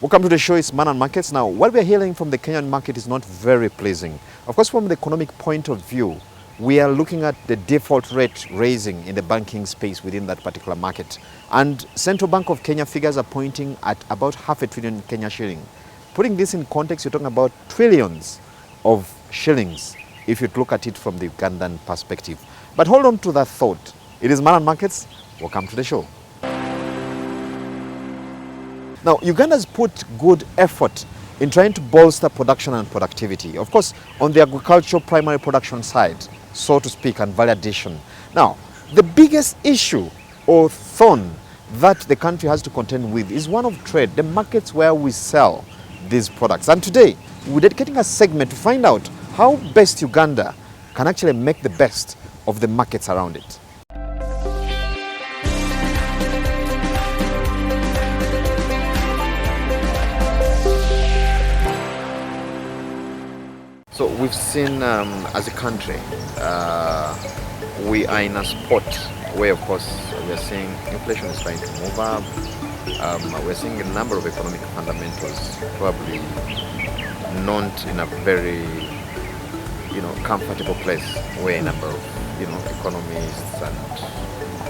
Welcome to the show. It's Money and Markets. Now, what we're hearing from the Kenyan market is not very pleasing. Of course, from the economic point of view, we are looking at the default rate raising in the banking space within that particular market. And Central Bank of Kenya figures are pointing at about $500 billion Kenya shilling. Putting this in context, you're talking about trillions of shillings if you look at it from the Ugandan perspective. But hold on to that thought. It is Money and Markets. Welcome to the show. Now, Uganda's put good effort in trying to bolster production and productivity. Of course, on the agricultural primary production side, so to speak, and value addition. Now, the biggest issue or thorn that the country has to contend with is one of trade, the markets where we sell these products. And today, we're dedicating a segment to find out how best Uganda can actually make the best of the markets around it. So we've seen as a country, we are in a spot where, of course, we're seeing inflation is trying to move up. We're seeing a number of economic fundamentals probably not in a very, comfortable place where a number of, economists and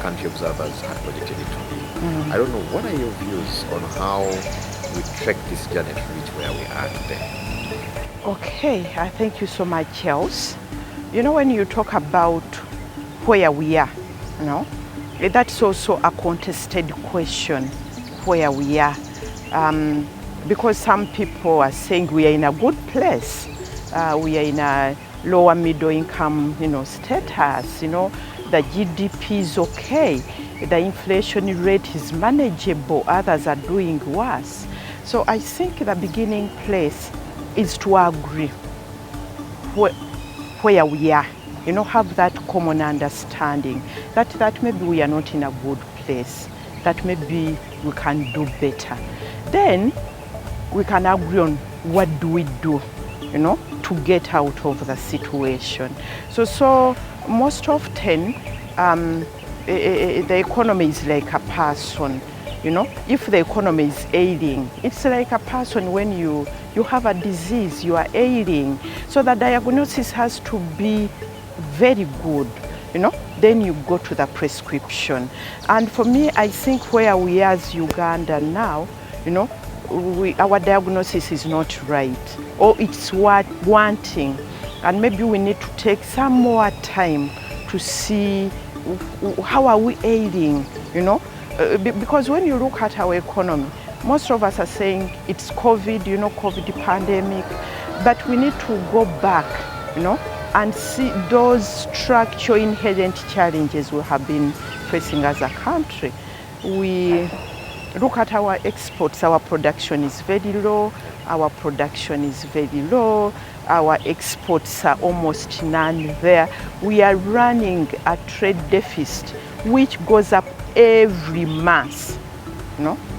country observers had projected it to be. I don't know, what are your views on how we track this journey to reach where we are today? Okay, I thank you so much, Charles. When you talk about where we are, that's also a contested question, where we are. Because some people are saying we are in a good place. We are in a lower middle income, status, the GDP is okay. The inflation rate is manageable. Others are doing worse. So I think the beginning place is to agree where we are, have that common understanding that maybe we are not in a good place, that maybe we can do better. Then we can agree on what do we do, to get out of the situation. So most often the economy is like a person. If the economy is ailing, it's like a person when you have a disease, you are ailing. So the diagnosis has to be very good, then you go to the prescription. And for me, I think where we are as Uganda now, our diagnosis is not right, or it's wanting. And maybe we need to take some more time to see how are we ailing, because when you look at our economy, most of us are saying it's COVID, COVID pandemic, but we need to go back, and see those structural inherent challenges we have been facing as a country. We look at our exports, our production is very low, our exports are almost none there. We are running a trade deficit which goes up every month,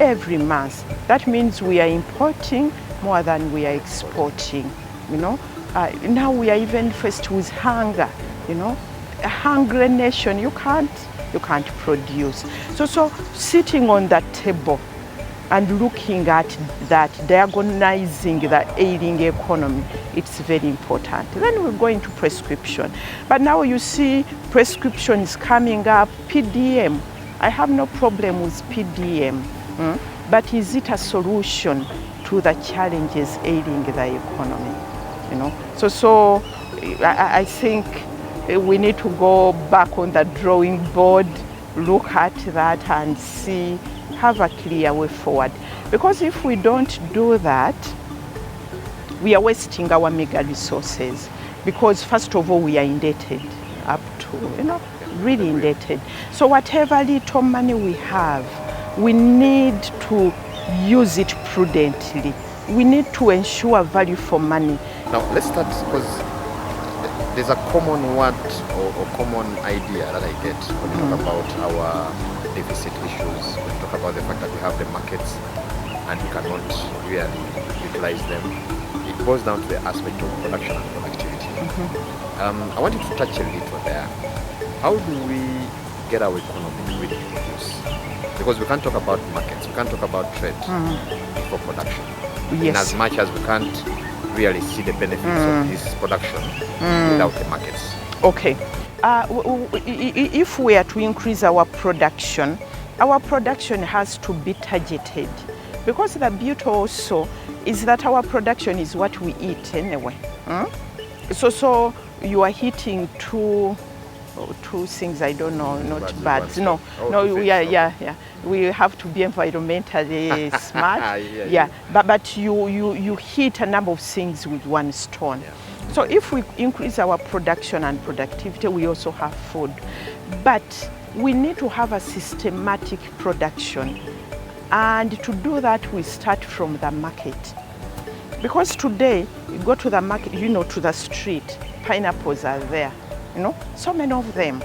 every month. That means we are importing more than we are exporting, Now we are even faced with hunger, a hungry nation, you can't produce. So sitting on that table and looking at that, diagonizing the ailing economy, it's very important. Then we go into prescription. But now you see prescriptions coming up, PDM. I have no problem with PDM, but is it a solution to the challenges ailing the economy? So I think we need to go back on the drawing board, look at that and see, have a clear way forward. Because if we don't do that, we are wasting our meager resources. Because first of all, we are indebted up to, really indebted. So whatever little money we have, we need to use it prudently. We need to ensure value for money. Now, let's start, because there's a common word or common idea that I get when we talk about our deficit issues, when we talk about the fact that we have the markets and we cannot really utilize them. It boils down to the aspect of production and productivity. I want you to touch a little there. How do we get our economy to really produce? Because we can't talk about markets, we can't talk about trade before production. Yes. In as much as we can't really see the benefits of this production without the markets. Okay. If we are to increase our production has to be targeted. Because the beauty also is that our production is what we eat anyway. So you are hitting two things, I don't know, not bad. No, yeah. We have to be environmentally smart. But you hit a number of things with one stone. Yeah. So if we increase our production and productivity, we also have food. But we need to have a systematic production. And to do that, we start from the market. Because today, you go to the market, to the street, pineapples are there, so many of them,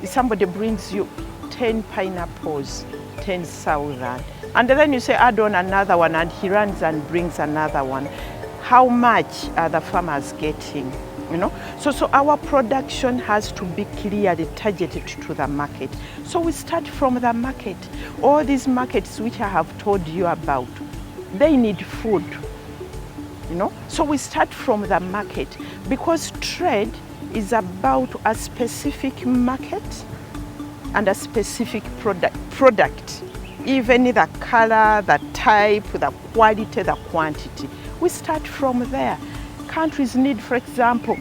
If somebody brings you 10 pineapples, 10,000, and then you say, add on another one, and he runs and brings another one. How much are the farmers getting? So our production has to be clearly targeted to the market. So we start from the market. All these markets which I have told you about, they need food, So we start from the market, because trade is about a specific market and a specific product. Even the color, the type, the quality, the quantity. We start from there. Countries need, for example,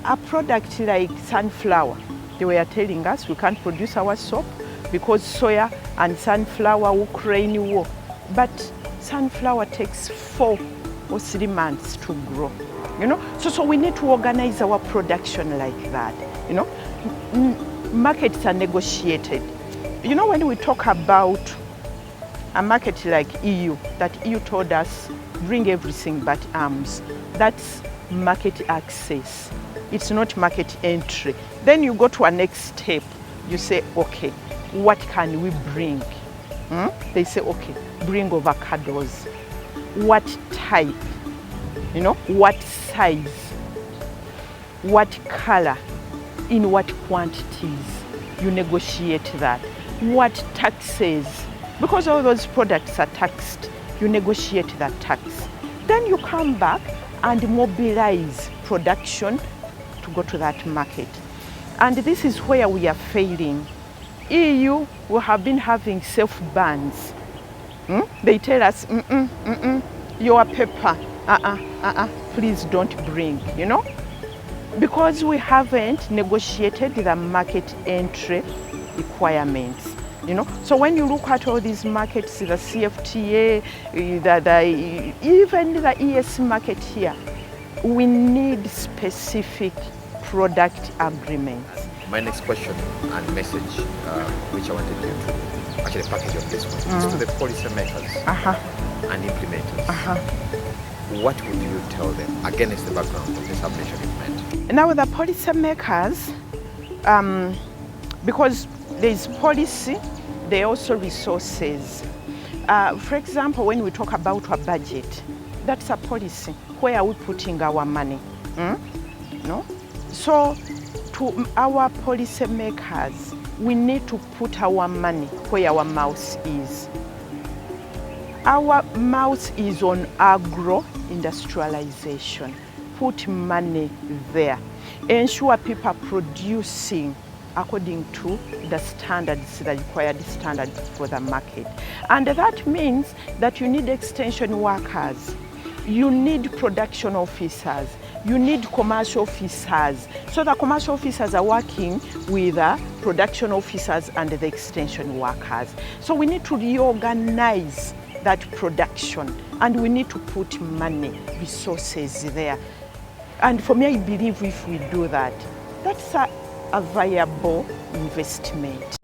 a product like sunflower. They were telling us we can't produce our soap because soya and sunflower, Ukraine war. But sunflower takes 4 or 3 months to grow. So we need to organize our production like that. Markets are negotiated. When we talk about a market like EU, that EU told us bring everything but arms. That's market access. It's not market entry. Then you go to a next step. You say, okay, what can we bring? They say, okay, bring avocados. What type? What size? What color? In what quantities? You negotiate that. What taxes? Because all those products are taxed. You negotiate that tax. Then you come back and mobilize production to go to that market. And this is where we are failing. EU will have been having self-bans. They tell us, your paper, please don't bring, Because we haven't negotiated the market entry requirements. So when you look at all these markets, the CFTA, even the ES market here, we need specific product agreements. My next question and message, which I wanted you to actually package on this one, is to the policymakers and implementers. What would you tell them against the background of the submission you've made? Now the policymakers, because there is policy, there are also resources. For example, when we talk about a budget, that's a policy. Where are we putting our money? So to our policymakers, we need to put our money where our mouth is. Our mouth is on agro-industrialization. Put money there. Ensure people are producing according to the standards, the required standards for the market. And that means that you need extension workers, you need production officers, you need commercial officers. So the commercial officers are working with the production officers and the extension workers. So we need to reorganize that production, and we need to put money, resources there. And for me, I believe if we do that, that's a viable investment.